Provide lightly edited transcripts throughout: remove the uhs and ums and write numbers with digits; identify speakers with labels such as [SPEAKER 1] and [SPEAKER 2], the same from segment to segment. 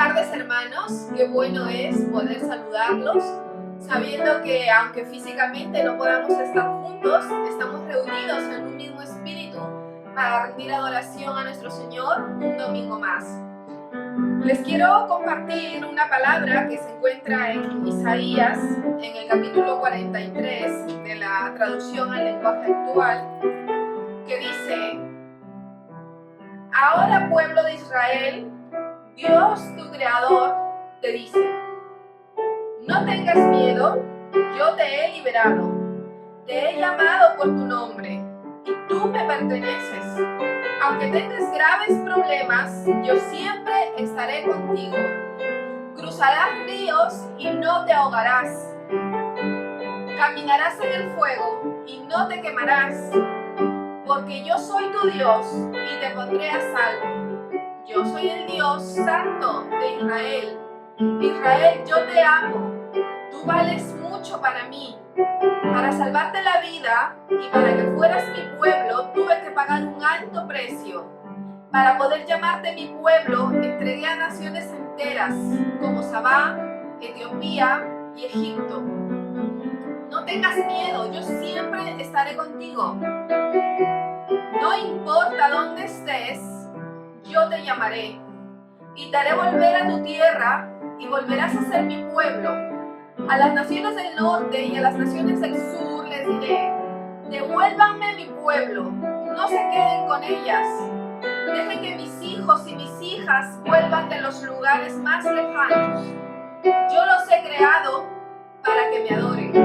[SPEAKER 1] tardes, hermanos. Qué bueno es poder saludarlos, sabiendo que aunque físicamente no podamos estar juntos, estamos reunidos en un mismo espíritu para rendir adoración a nuestro Señor un domingo más. Les quiero compartir una palabra que se encuentra en Isaías, en el capítulo 43 de la traducción al lenguaje actual, que dice: Ahora, pueblo de Israel, Dios tu creador te dice: no tengas miedo, yo te he liberado, te he llamado por tu nombre y tú me perteneces. Aunque tengas graves problemas, yo siempre estaré contigo. Cruzarás ríos y no te ahogarás. Caminarás en el fuego y no te quemarás, porque yo soy tu Dios y te pondré a salvo. Yo soy el Dios santo de Israel. Israel, yo te amo. Tú vales mucho para mí. Para salvarte la vida y para que fueras mi pueblo, tuve que pagar un alto precio. Para poder llamarte mi pueblo, entregué a naciones enteras, como Sabá, Etiopía y Egipto. No tengas miedo, yo siempre estaré contigo. No importa dónde estés, yo te llamaré y te haré volver a tu tierra y volverás a ser mi pueblo. A las naciones del norte y a las naciones del sur les diré: devuélvanme mi pueblo, no se queden con ellas. Dejen que mis hijos y mis hijas vuelvan de los lugares más lejanos. Yo los he creado para que me adoren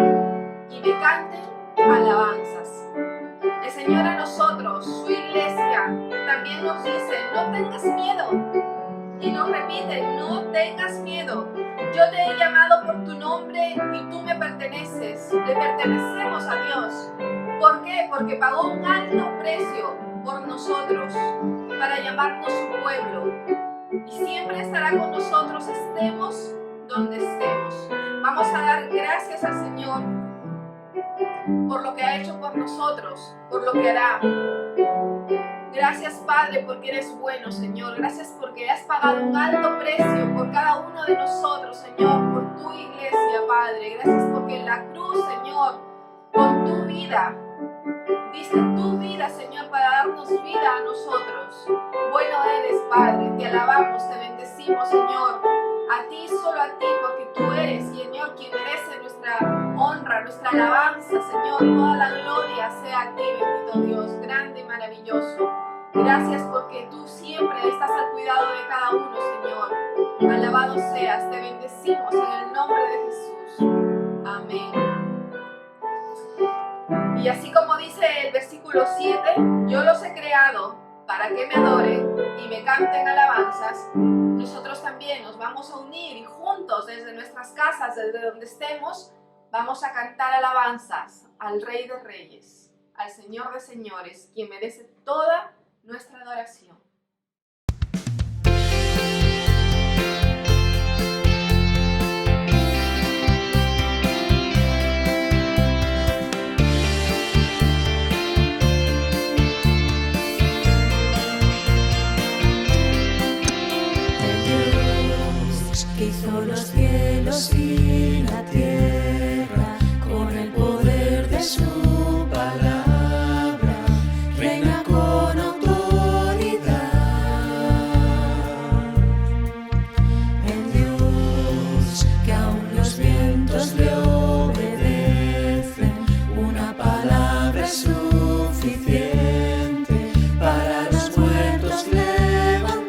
[SPEAKER 1] y me canten alabanzas. El Señor a nosotros, su iglesia, también nos dice: no tengas miedo. Y nos repite: no tengas miedo. Yo te he llamado por tu nombre y tú me perteneces. Le pertenecemos a Dios. ¿Por qué? Porque pagó un alto precio por nosotros para llamarnos su pueblo. Y siempre estará con nosotros, estemos donde estemos. Vamos a dar gracias al Señor por lo que ha hecho por nosotros, por lo que hará. Gracias, Padre, porque eres bueno, Señor. Gracias porque has pagado un alto precio por cada uno de nosotros, Señor, por tu iglesia, Padre. Gracias porque en la cruz, Señor, con tu vida, diste tu vida, Señor, para darnos vida a nosotros. Bueno eres, Padre. Te alabamos, te bendecimos, Señor. A ti, solo a ti, porque tú eres, Señor, quien merece nuestra honra, nuestra alabanza, Señor. Toda la gloria sea a ti, bendito Dios, grande y maravilloso. Gracias porque tú siempre estás al cuidado de cada uno, Señor. Alabado seas, te bendecimos en el nombre de Jesús. Amén. Y así como dice el versículo 7, yo los he creado para que me adoren y me canten alabanzas. Nosotros también nos vamos a unir y juntos desde nuestras casas, desde donde estemos, vamos a cantar alabanzas al Rey de Reyes, al Señor de Señores, quien merece toda nuestra adoración.
[SPEAKER 2] Que hizo los cielos y la tierra con el poder de su palabra, reina con autoridad. El Dios que aún los vientos le obedecen, una palabra es suficiente para los muertos levantar.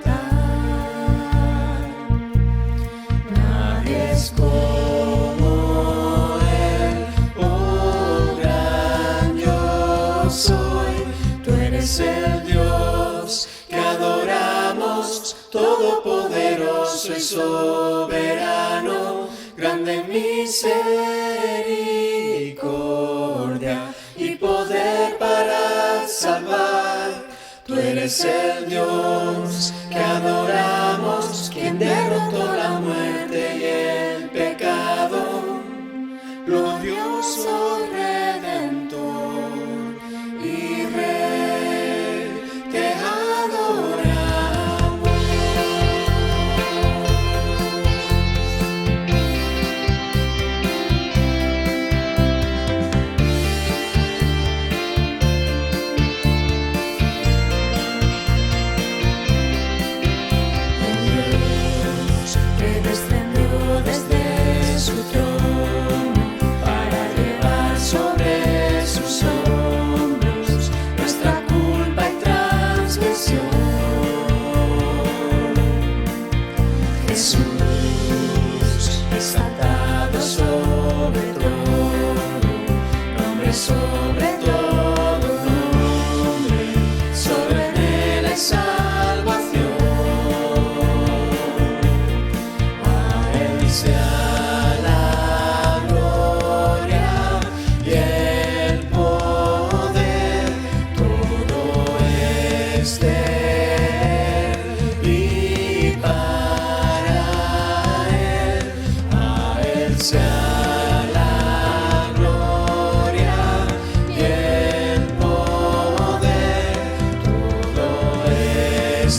[SPEAKER 2] Es como Él, oh gran yo soy. Tú eres el Dios que adoramos, todopoderoso y soberano, grande en misericordia y poder para salvar. Tú eres el Dios que adoramos, quien derrotó la muerte y el pecado, glorioso Redentor y Rey, te adoramos.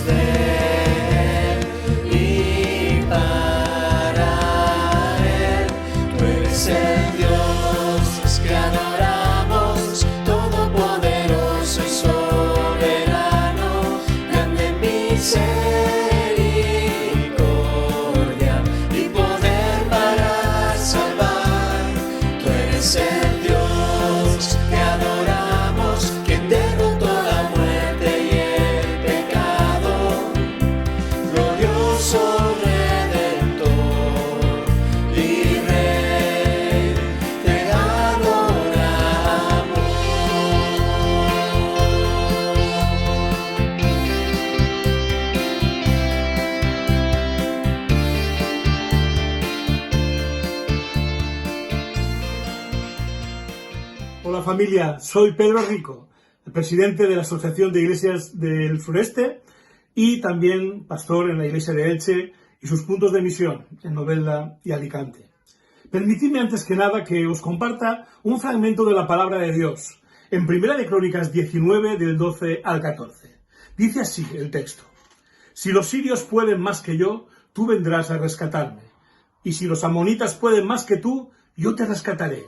[SPEAKER 2] somos de Él y para Él. Tú eres el Dios que adoramos, todopoderoso y soberano, grande en misericordia y poder para salvar. Tú eres el Dios que adoramos, quien derrotó la muerte y el pecado, glorioso Redentor y Rey, te adoramos.
[SPEAKER 3] Hola familia, soy Pedro Rico, el presidente de la Asociación de Iglesias del Sureste y también pastor en la Iglesia de Elche y sus puntos de misión en Novelda y Alicante. Permitidme antes que nada que os comparta un fragmento de la palabra de Dios en 1 de Crónicas 19 del 12 al 14. Dice así el texto: Si los sirios pueden más que yo, tú vendrás a rescatarme. Y si los amonitas pueden más que tú, yo te rescataré.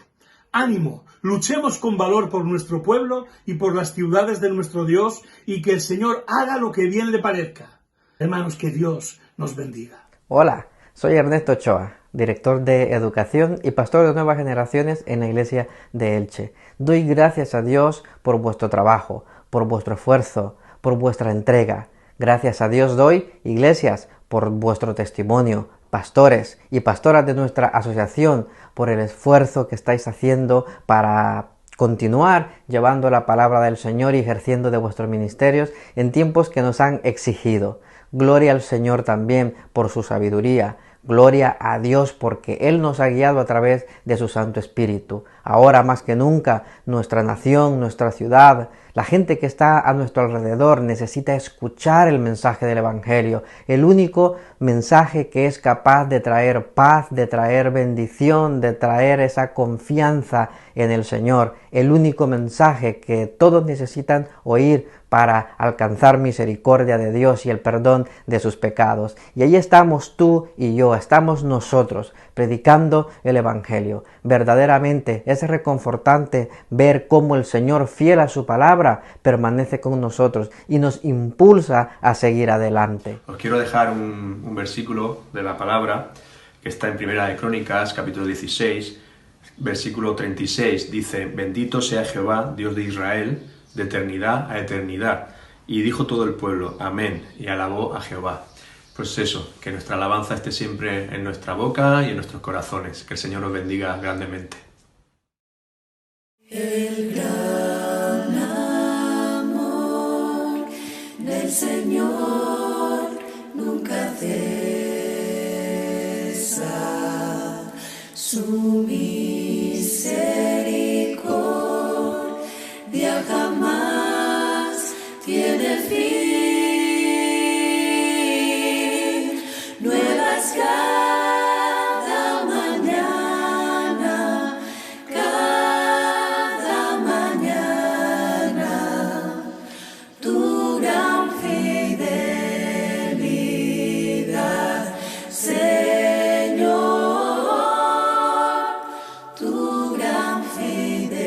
[SPEAKER 3] Ánimo, luchemos con valor por nuestro pueblo y por las ciudades de nuestro Dios, y que el Señor haga lo que bien le parezca. Hermanos, que Dios nos bendiga.
[SPEAKER 4] Hola, soy Ernesto Ochoa, director de Educación y pastor de Nuevas Generaciones en la Iglesia de Elche. Doy gracias a Dios por vuestro trabajo, por vuestro esfuerzo, por vuestra entrega. Gracias a Dios doy, iglesias, por vuestro testimonio, pastores y pastoras de nuestra asociación, por el esfuerzo que estáis haciendo para continuar llevando la palabra del Señor y ejerciendo de vuestros ministerios en tiempos que nos han exigido. Gloria al Señor también por su sabiduría. Gloria a Dios porque Él nos ha guiado a través de su Santo Espíritu. Ahora más que nunca, nuestra nación, nuestra ciudad, la gente que está a nuestro alrededor necesita escuchar el mensaje del Evangelio, el único mensaje que es capaz de traer paz, de traer bendición, de traer esa confianza en el Señor, el único mensaje que todos necesitan oír para alcanzar misericordia de Dios y el perdón de sus pecados. Y ahí estamos tú y yo, estamos nosotros predicando el Evangelio. Verdaderamente es reconfortante ver cómo el Señor, fiel a su palabra, permanece con nosotros y nos impulsa a seguir adelante.
[SPEAKER 5] Os quiero dejar un versículo de la palabra que está en 1 de Crónicas, capítulo 16, versículo 36. Dice: Bendito sea Jehová, Dios de Israel, de eternidad a eternidad. Y dijo todo el pueblo: Amén, y alabó a Jehová. Pues eso, que nuestra alabanza esté siempre en nuestra boca y en nuestros corazones. Que el Señor nos bendiga grandemente.
[SPEAKER 2] El gran amor del Señor nunca cesa, su misericordia jamás tiene fin. Nuevas cada mañana, tu gran fidelidad, Señor, tu gran fidelidad.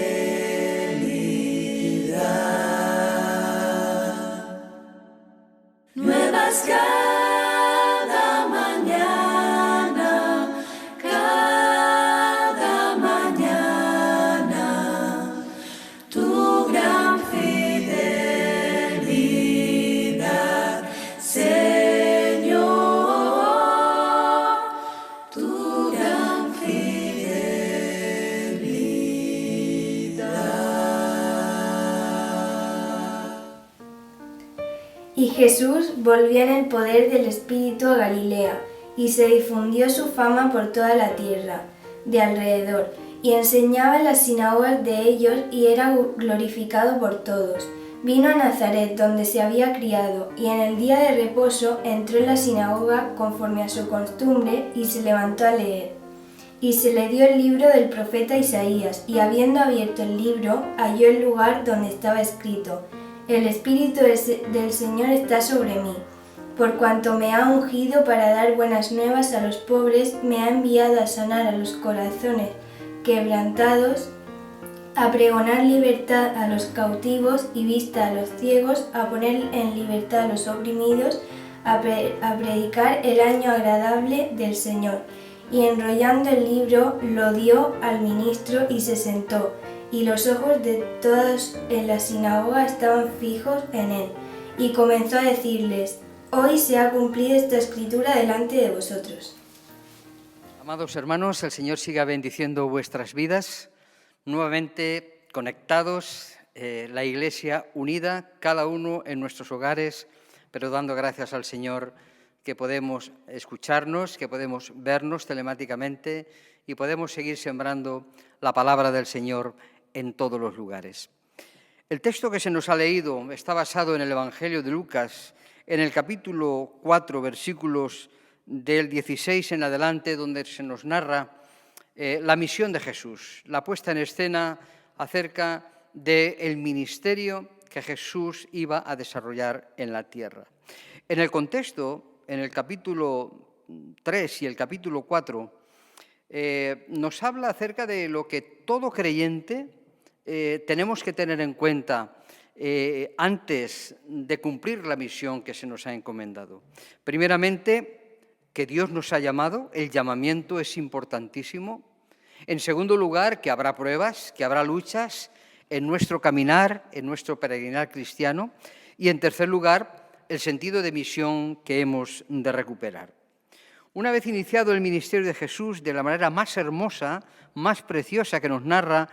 [SPEAKER 2] Nuevas cada mañana, tu gran fidelidad, Señor, tu gran fidelidad.
[SPEAKER 6] Y Jesús volvió en el poder del Espíritu a Galilea, y se difundió su fama por toda la tierra de alrededor, y enseñaba en las sinagogas de ellos y era glorificado por todos. Vino a Nazaret, donde se había criado, y en el día de reposo entró en la sinagoga conforme a su costumbre y se levantó a leer. Y se le dio el libro del profeta Isaías, y habiendo abierto el libro, halló el lugar donde estaba escrito: El Espíritu del Señor está sobre mí, por cuanto me ha ungido para dar buenas nuevas a los pobres, me ha enviado a sanar a los corazones quebrantados, a pregonar libertad a los cautivos y vista a los ciegos, a poner en libertad a los oprimidos, a predicar el año agradable del Señor. Y enrollando el libro, lo dio al ministro y se sentó, y los ojos de todos en la sinagoga estaban fijos en él. Y comenzó a decirles: hoy se ha cumplido esta escritura delante de vosotros.
[SPEAKER 7] Amados hermanos, el Señor siga bendiciendo vuestras vidas, nuevamente conectados, la Iglesia unida, cada uno en nuestros hogares, pero dando gracias al Señor que podemos escucharnos, que podemos vernos telemáticamente y podemos seguir sembrando la palabra del Señor en todos los lugares. El texto que se nos ha leído está basado en el Evangelio de Lucas, en el capítulo 4, versículos del 16 en adelante, donde se nos narra la misión de Jesús, la puesta en escena acerca del ministerio que Jesús iba a desarrollar en la tierra. En el contexto, en el capítulo 3 y el capítulo 4, nos habla acerca de lo que todo creyente tenemos que tener en cuenta antes de cumplir la misión que se nos ha encomendado. Primeramente, que Dios nos ha llamado, el llamamiento es importantísimo. En segundo lugar, que habrá pruebas, que habrá luchas en nuestro caminar, en nuestro peregrinar cristiano. Y en tercer lugar, el sentido de misión que hemos de recuperar. Una vez iniciado el ministerio de Jesús de la manera más hermosa, más preciosa que nos narra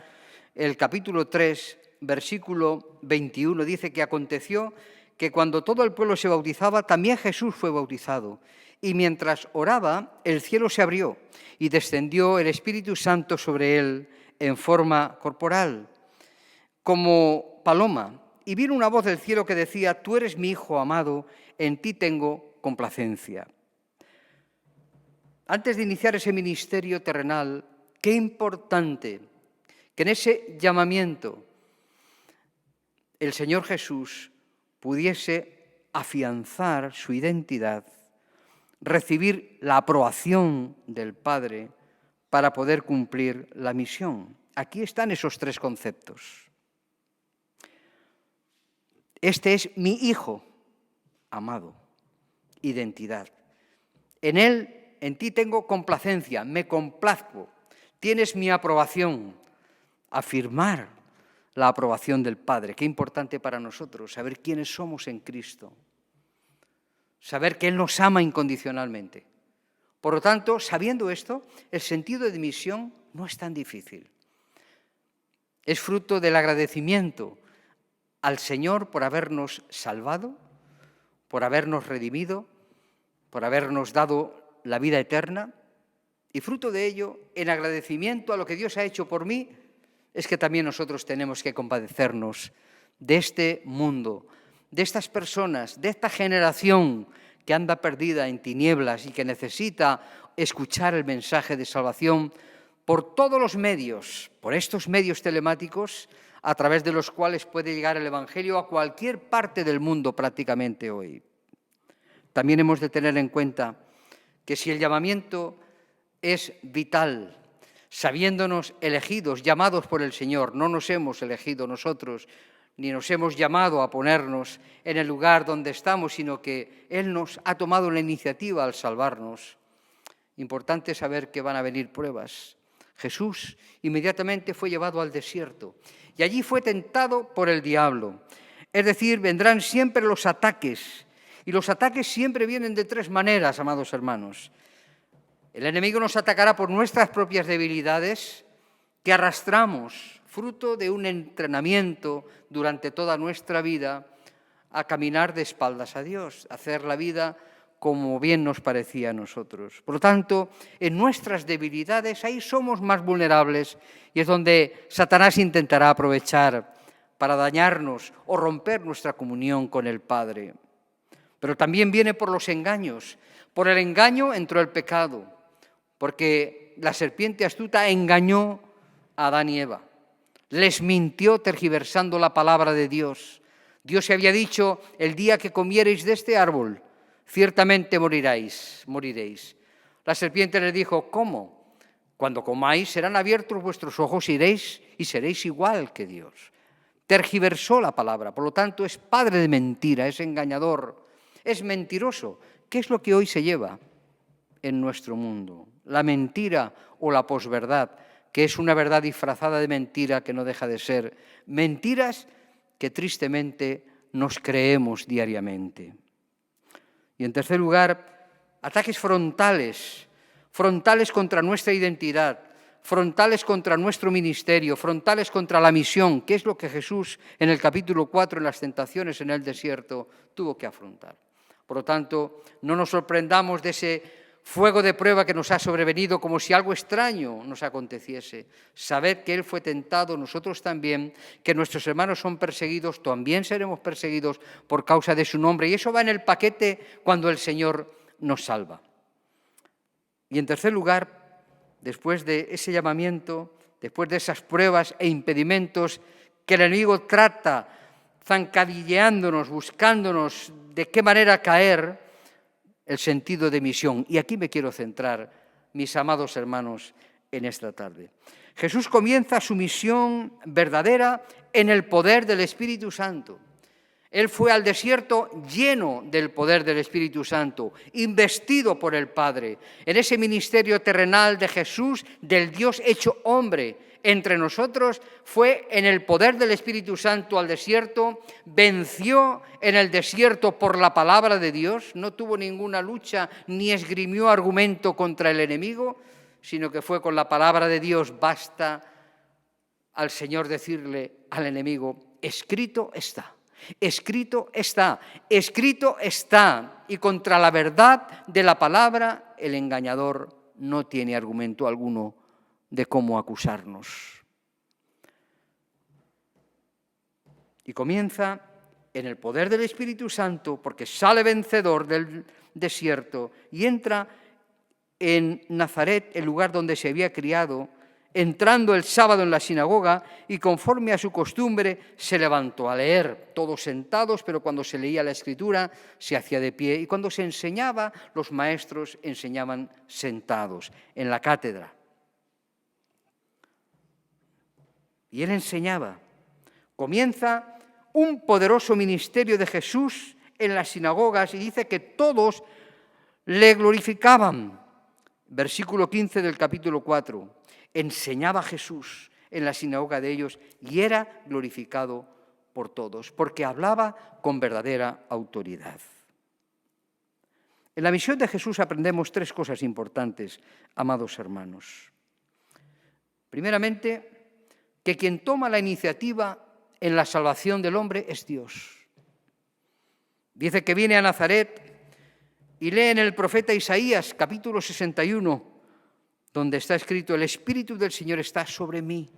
[SPEAKER 7] el capítulo 3, versículo 21, dice que aconteció que cuando todo el pueblo se bautizaba, también Jesús fue bautizado. Y mientras oraba, el cielo se abrió y descendió el Espíritu Santo sobre él en forma corporal, como paloma. Y vino una voz del cielo que decía: tú eres mi Hijo amado, en ti tengo complacencia. Antes de iniciar ese ministerio terrenal, qué importante que en ese llamamiento el Señor Jesús pudiese afianzar su identidad, recibir la aprobación del Padre para poder cumplir la misión. Aquí están esos tres conceptos. Este es mi Hijo amado, identidad. En Él, en ti tengo complacencia, me complazco, tienes mi aprobación. Afirmar la aprobación del Padre. Qué importante para nosotros saber quiénes somos en Cristo. Saber que Él nos ama incondicionalmente. Por lo tanto, sabiendo esto, el sentido de misión no es tan difícil. Es fruto del agradecimiento al Señor por habernos salvado, por habernos redimido, por habernos dado la vida eterna, y fruto de ello, en agradecimiento a lo que Dios ha hecho por mí, es que también nosotros tenemos que compadecernos de este mundo, de estas personas, de esta generación que anda perdida en tinieblas y que necesita escuchar el mensaje de salvación por todos los medios, por estos medios telemáticos, a través de los cuales puede llegar el Evangelio a cualquier parte del mundo prácticamente hoy. También hemos de tener en cuenta que si el llamamiento es vital, sabiéndonos elegidos, llamados por el Señor, no nos hemos elegido nosotros, ni nos hemos llamado a ponernos en el lugar donde estamos, sino que Él nos ha tomado la iniciativa al salvarnos. Importante saber que van a venir pruebas. Jesús inmediatamente fue llevado al desierto y allí fue tentado por el diablo. Es decir, vendrán siempre los ataques, y los ataques siempre vienen de tres maneras, amados hermanos. El enemigo nos atacará por nuestras propias debilidades que arrastramos, fruto de un entrenamiento durante toda nuestra vida, a caminar de espaldas a Dios, a hacer la vida como bien nos parecía a nosotros. Por lo tanto, en nuestras debilidades ahí somos más vulnerables y es donde Satanás intentará aprovechar para dañarnos o romper nuestra comunión con el Padre. Pero también viene por los engaños. Por el engaño entró el pecado, porque la serpiente astuta engañó a Adán y Eva. Les mintió tergiversando la palabra de Dios. Dios se había dicho: el día que comiereis de este árbol, ciertamente moriréis. La serpiente le dijo, ¿cómo? Cuando comáis serán abiertos vuestros ojos y seréis igual que Dios. Tergiversó la palabra, por lo tanto es padre de mentira, es engañador, es mentiroso. ¿Qué es lo que hoy se lleva en nuestro mundo? La mentira o la posverdad, que es una verdad disfrazada de mentira que no deja de ser mentiras que tristemente nos creemos diariamente. Y en tercer lugar, ataques frontales contra nuestra identidad, frontales contra nuestro ministerio, frontales contra la misión, que es lo que Jesús en el capítulo 4, en las tentaciones en el desierto, tuvo que afrontar. Por lo tanto, no nos sorprendamos de ese fuego de prueba que nos ha sobrevenido como si algo extraño nos aconteciese. Sabed que Él fue tentado, nosotros también, que nuestros hermanos son perseguidos, también seremos perseguidos por causa de su nombre. Y eso va en el paquete cuando el Señor nos salva. Y en tercer lugar, después de ese llamamiento, después de esas pruebas e impedimentos que el enemigo trata, zancadilleándonos, buscándonos de qué manera caer, el sentido de misión. Y aquí me quiero centrar, mis amados hermanos, en esta tarde. Jesús comienza su misión verdadera en el poder del Espíritu Santo. Él fue al desierto lleno del poder del Espíritu Santo, investido por el Padre. En ese ministerio terrenal de Jesús, del Dios hecho hombre entre nosotros, fue en el poder del Espíritu Santo al desierto, venció en el desierto por la palabra de Dios, no tuvo ninguna lucha ni esgrimió argumento contra el enemigo, sino que fue con la palabra de Dios. Basta al Señor decirle al enemigo, escrito está. Escrito está, escrito está, y contra la verdad de la palabra el engañador no tiene argumento alguno de cómo acusarnos. Y comienza en el poder del Espíritu Santo, porque sale vencedor del desierto y entra en Nazaret, el lugar donde se había criado, entrando el sábado en la sinagoga y conforme a su costumbre se levantó a leer, todos sentados, pero cuando se leía la Escritura se hacía de pie y cuando se enseñaba, los maestros enseñaban sentados en la cátedra. Y él enseñaba. Comienza un poderoso ministerio de Jesús en las sinagogas y dice que todos le glorificaban. Versículo 15 del capítulo 4. Enseñaba Jesús en la sinagoga de ellos y era glorificado por todos, porque hablaba con verdadera autoridad. En la misión de Jesús aprendemos tres cosas importantes, amados hermanos. Primeramente, que quien toma la iniciativa en la salvación del hombre es Dios. Dice que viene a Nazaret y lee en el profeta Isaías, capítulo 61, donde está escrito, el Espíritu del Señor está sobre mí,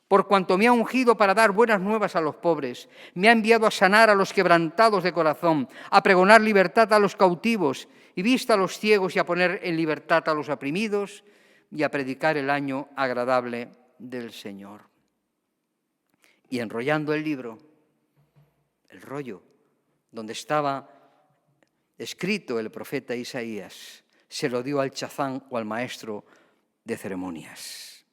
[SPEAKER 7] por cuanto me ha ungido para dar buenas nuevas a los pobres, me ha enviado a sanar a los quebrantados de corazón, a pregonar libertad a los cautivos y vista a los ciegos y a poner en libertad a los oprimidos y a predicar el año agradable del Señor. Y enrollando el libro, el rollo donde estaba escrito el profeta Isaías, se lo dio al chazán o al maestro de ceremonias.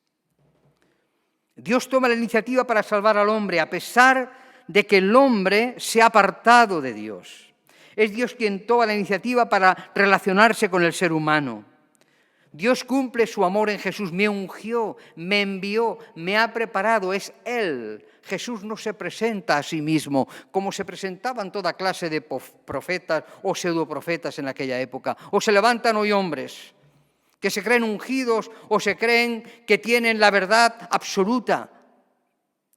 [SPEAKER 7] Dios toma la iniciativa para salvar al hombre, a pesar de que el hombre se ha apartado de Dios. Es Dios quien toma la iniciativa para relacionarse con el ser humano. Dios cumple su amor en Jesús, me ungió, me envió, me ha preparado, es Él. Jesús no se presenta a sí mismo como se presentaban toda clase de profetas o pseudoprofetas en aquella época. O se levantan hoy hombres que se creen ungidos o se creen que tienen la verdad absoluta.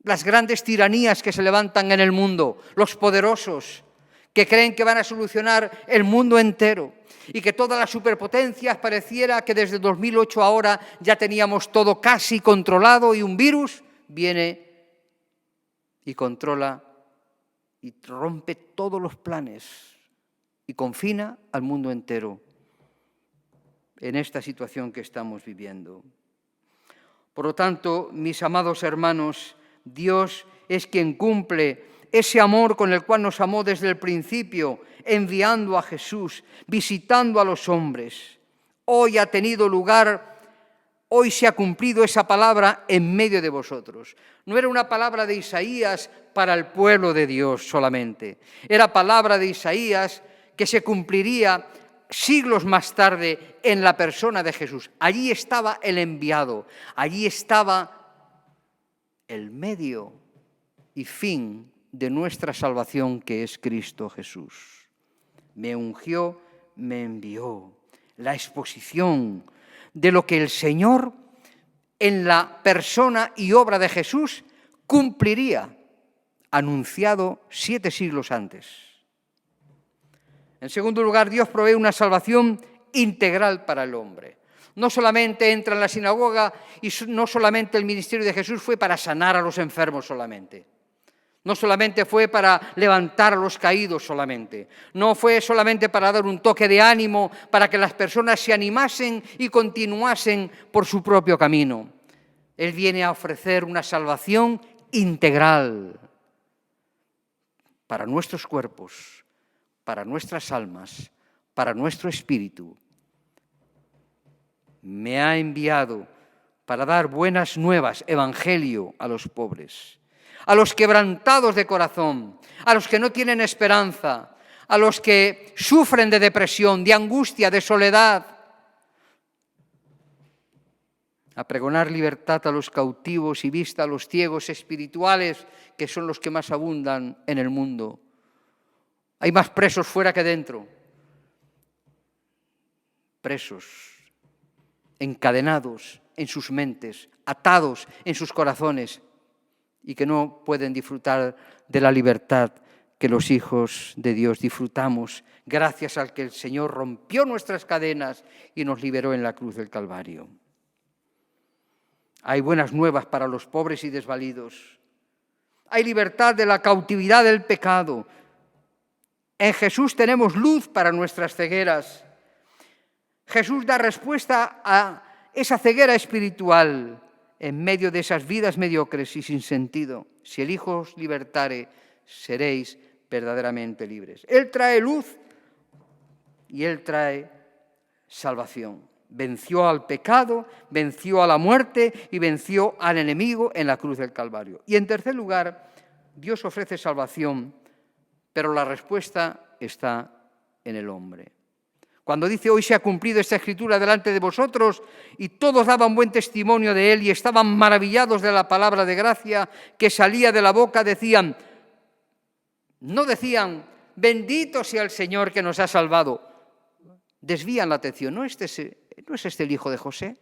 [SPEAKER 7] Las grandes tiranías que se levantan en el mundo, los poderosos que creen que van a solucionar el mundo entero y que todas las superpotencias pareciera que desde 2008 ahora ya teníamos todo casi controlado y un virus viene y controla y rompe todos los planes y confina al mundo entero en esta situación que estamos viviendo. Por lo tanto, mis amados hermanos, Dios es quien cumple ese amor con el cual nos amó desde el principio, enviando a Jesús, visitando a los hombres. Hoy ha tenido lugar, hoy se ha cumplido esa palabra en medio de vosotros. No era una palabra de Isaías para el pueblo de Dios solamente. Era palabra de Isaías que se cumpliría siglos más tarde en la persona de Jesús. Allí estaba el enviado, allí estaba el medio y fin de nuestra salvación, que es Cristo Jesús. Me ungió, me envió. La exposición de lo que el Señor, en la persona y obra de Jesús, cumpliría, anunciado 7 siglos antes. En segundo lugar, Dios provee una salvación integral para el hombre. No solamente entra en la sinagoga y no solamente el ministerio de Jesús fue para sanar a los enfermos solamente. No solamente fue para levantar a los caídos solamente. No fue solamente para dar un toque de ánimo, para que las personas se animasen y continuasen por su propio camino. Él viene a ofrecer una salvación integral para nuestros cuerpos, para nuestras almas, para nuestro espíritu. Me ha enviado para dar buenas nuevas, evangelio, a los pobres, a los quebrantados de corazón, a los que no tienen esperanza, a los que sufren de depresión, de angustia, de soledad, a pregonar libertad a los cautivos y vista a los ciegos espirituales, que son los que más abundan en el mundo. Hay más presos fuera que dentro. Presos, encadenados en sus mentes, atados en sus corazones, y que no pueden disfrutar de la libertad que los hijos de Dios disfrutamos, gracias al que el Señor rompió nuestras cadenas y nos liberó en la cruz del Calvario. Hay buenas nuevas para los pobres y desvalidos. Hay libertad de la cautividad del pecado. En Jesús tenemos luz para nuestras cegueras. Jesús da respuesta a esa ceguera espiritual en medio de esas vidas mediocres y sin sentido. Si el Hijo os libertare, seréis verdaderamente libres. Él trae luz y Él trae salvación. Venció al pecado, venció a la muerte y venció al enemigo en la cruz del Calvario. Y en tercer lugar, Dios ofrece salvación, pero la respuesta está en el hombre. Cuando dice hoy se ha cumplido esta escritura delante de vosotros, y todos daban buen testimonio de él y estaban maravillados de la palabra de gracia que salía de la boca, no decían bendito sea el Señor que nos ha salvado. Desvían la atención. ¿No es este el hijo de José?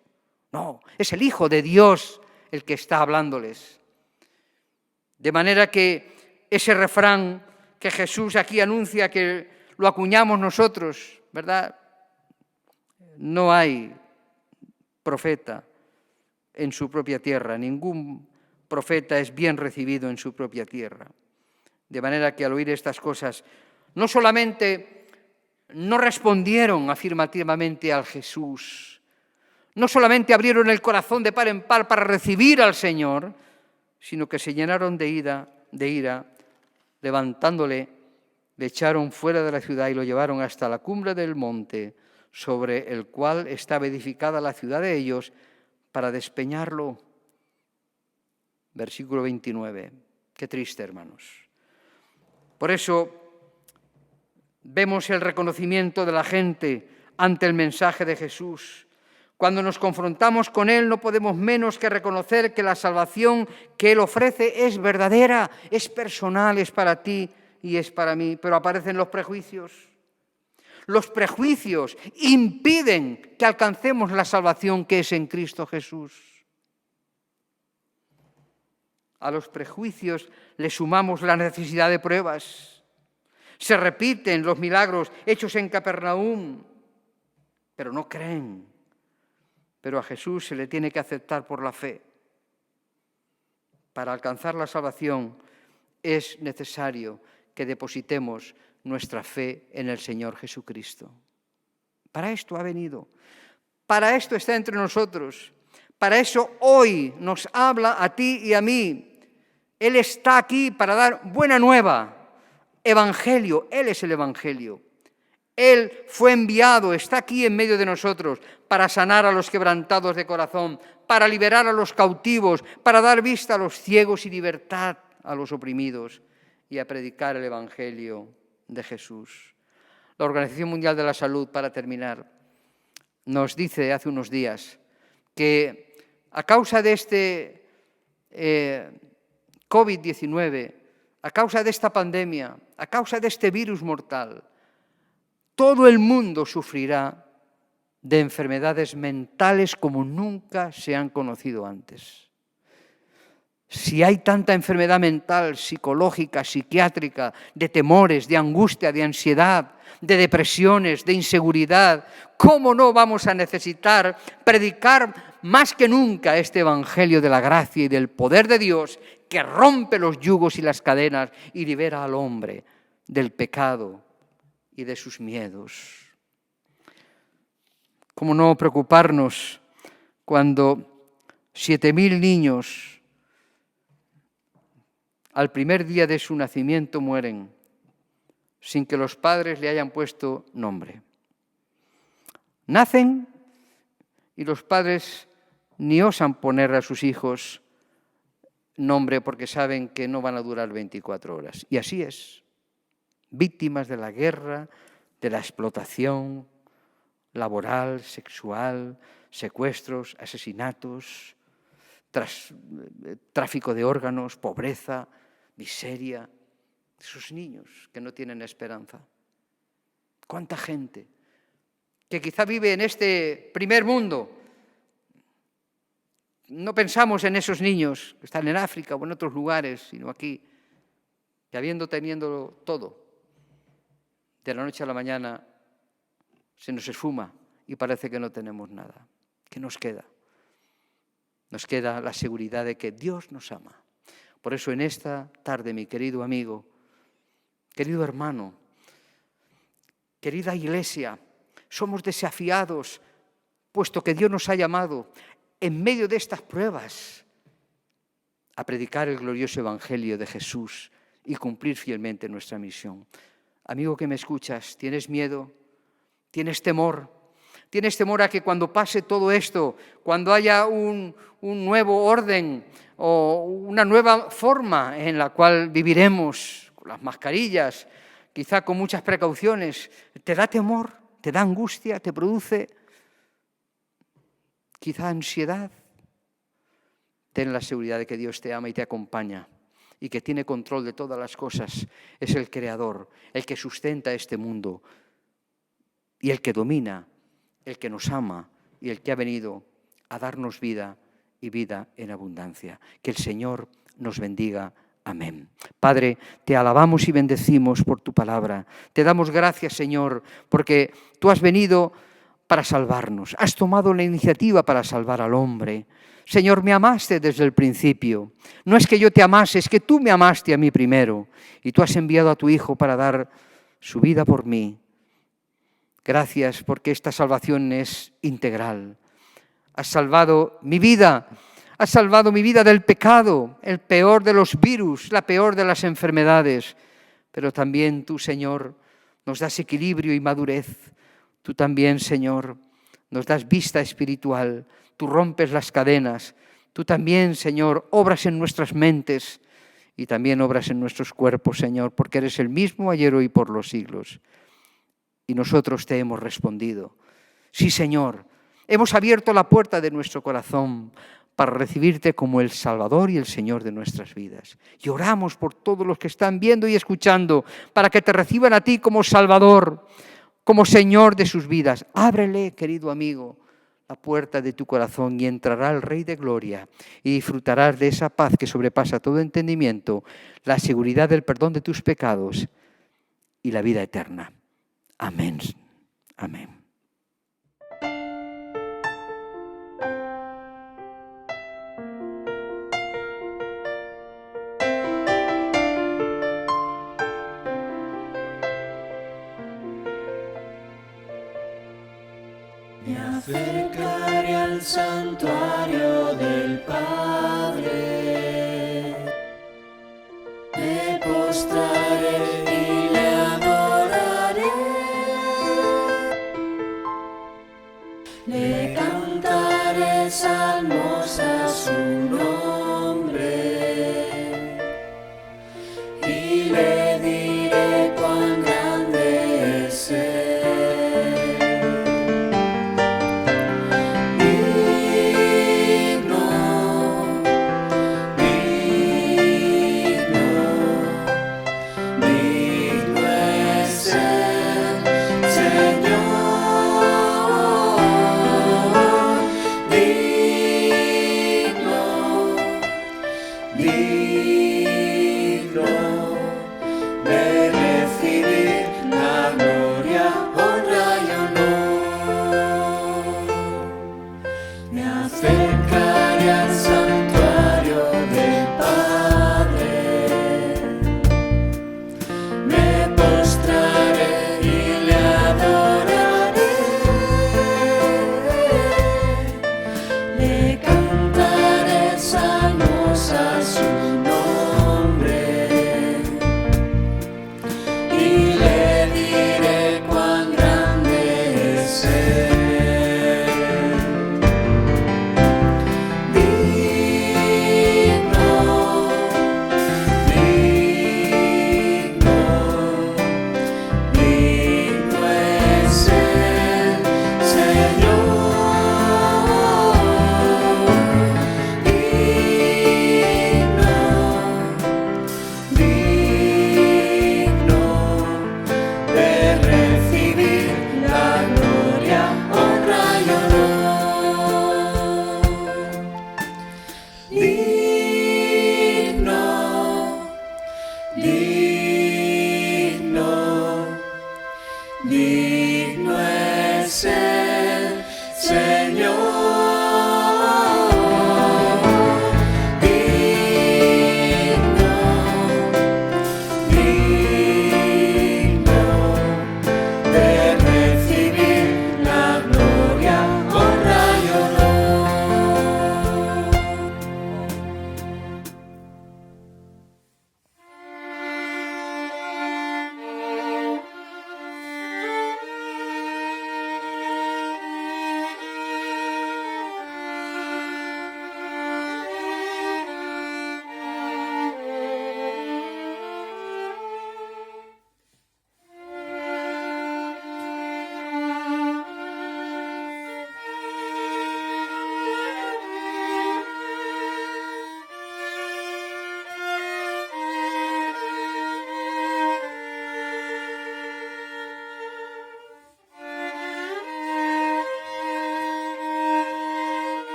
[SPEAKER 7] No, es el Hijo de Dios el que está hablándoles. De manera que ese refrán que Jesús aquí anuncia, que lo acuñamos nosotros, ¿verdad? No hay profeta en su propia tierra, ningún profeta es bien recibido en su propia tierra. De manera que al oír estas cosas, no solamente no respondieron afirmativamente al Jesús, no solamente abrieron el corazón de par en par para recibir al Señor, sino que se llenaron de ira, levantándole, le echaron fuera de la ciudad y lo llevaron hasta la cumbre del monte, sobre el cual estaba edificada la ciudad de ellos, para despeñarlo. Versículo 29. Qué triste, hermanos. Por eso vemos el reconocimiento de la gente ante el mensaje de Jesús. Cuando nos confrontamos con Él, no podemos menos que reconocer que la salvación que Él ofrece es verdadera, es personal, es para ti y es para mí. Pero aparecen los prejuicios. Los prejuicios impiden que alcancemos la salvación que es en Cristo Jesús. A los prejuicios le sumamos la necesidad de pruebas. Se repiten los milagros hechos en Capernaum, pero no creen. Pero a Jesús se le tiene que aceptar por la fe. Para alcanzar la salvación es necesario que depositemos nuestra fe en el Señor Jesucristo. Para esto ha venido. Para esto está entre nosotros. Para eso hoy nos habla a ti y a mí. Él está aquí para dar buena nueva, evangelio. Él es el evangelio. Él fue enviado, está aquí en medio de nosotros para sanar a los quebrantados de corazón, para liberar a los cautivos, para dar vista a los ciegos y libertad a los oprimidos y a predicar el evangelio de Jesús. La Organización Mundial de la Salud, para terminar, nos dice hace unos días que a causa de este COVID-19, a causa de esta pandemia, a causa de este virus mortal, todo el mundo sufrirá de enfermedades mentales como nunca se han conocido antes. Si hay tanta enfermedad mental, psicológica, psiquiátrica, de temores, de angustia, de ansiedad, de depresiones, de inseguridad, ¿cómo no vamos a necesitar predicar más que nunca este evangelio de la gracia y del poder de Dios que rompe los yugos y las cadenas y libera al hombre del pecado y de sus miedos? ¿Cómo no preocuparnos cuando 7.000 niños al primer día de su nacimiento mueren sin que los padres le hayan puesto nombre? Nacen y los padres ni osan poner a sus hijos nombre porque saben que no van a durar 24 horas. Y así es. Víctimas de la guerra, de la explotación laboral, sexual, secuestros, asesinatos, tráfico de órganos, pobreza, miseria. Esos niños que no tienen esperanza. ¿Cuánta gente que quizá vive en este primer mundo? No pensamos en esos niños que están en África o en otros lugares, sino aquí, que teniendo todo, de la noche a la mañana se nos esfuma y parece que no tenemos nada. ¿Qué nos queda? Nos queda la seguridad de que Dios nos ama. Por eso en esta tarde, mi querido amigo, querido hermano, querida iglesia, somos desafiados, puesto que Dios nos ha llamado en medio de estas pruebas a predicar el glorioso evangelio de Jesús y cumplir fielmente nuestra misión. Amigo que me escuchas, ¿tienes miedo? ¿Tienes temor? ¿Tienes temor a que cuando pase todo esto, cuando haya un nuevo orden o una nueva forma en la cual viviremos, con las mascarillas, quizá con muchas precauciones, te da temor, te da angustia, te produce quizá ansiedad? Ten la seguridad de que Dios te ama y te acompaña y que tiene control de todas las cosas. Es el Creador, el que sustenta este mundo y el que domina, el que nos ama y el que ha venido a darnos vida y vida en abundancia. Que el Señor nos bendiga. Amén. Padre, te alabamos y bendecimos por tu palabra. Te damos gracias, Señor, porque tú has venido para salvarnos. Has tomado la iniciativa para salvar al hombre. Señor, me amaste desde el principio. No es que yo te amase, es que tú me amaste a mí primero. Y tú has enviado a tu Hijo para dar su vida por mí. Gracias porque esta salvación es integral. Has salvado mi vida. Has salvado mi vida del pecado, el peor de los virus, la peor de las enfermedades. Pero también tú, Señor, nos das equilibrio y madurez. Tú también, Señor, nos das vista espiritual. Tú rompes las cadenas. Tú también, Señor, obras en nuestras mentes y también obras en nuestros cuerpos, Señor, porque eres el mismo ayer, hoy y por los siglos. Y nosotros te hemos respondido. Sí, Señor, hemos abierto la puerta de nuestro corazón para recibirte como el Salvador y el Señor de nuestras vidas. Y oramos por todos los que están viendo y escuchando, para que te reciban a ti como Salvador, como Señor de sus vidas. Ábrele, querido amigo, la puerta de tu corazón y entrará el Rey de Gloria y disfrutarás de esa paz que sobrepasa todo entendimiento, la seguridad del perdón de tus pecados y la vida eterna. Amén. Amén.
[SPEAKER 2] Me acercaré al santuario del Padre le cantaré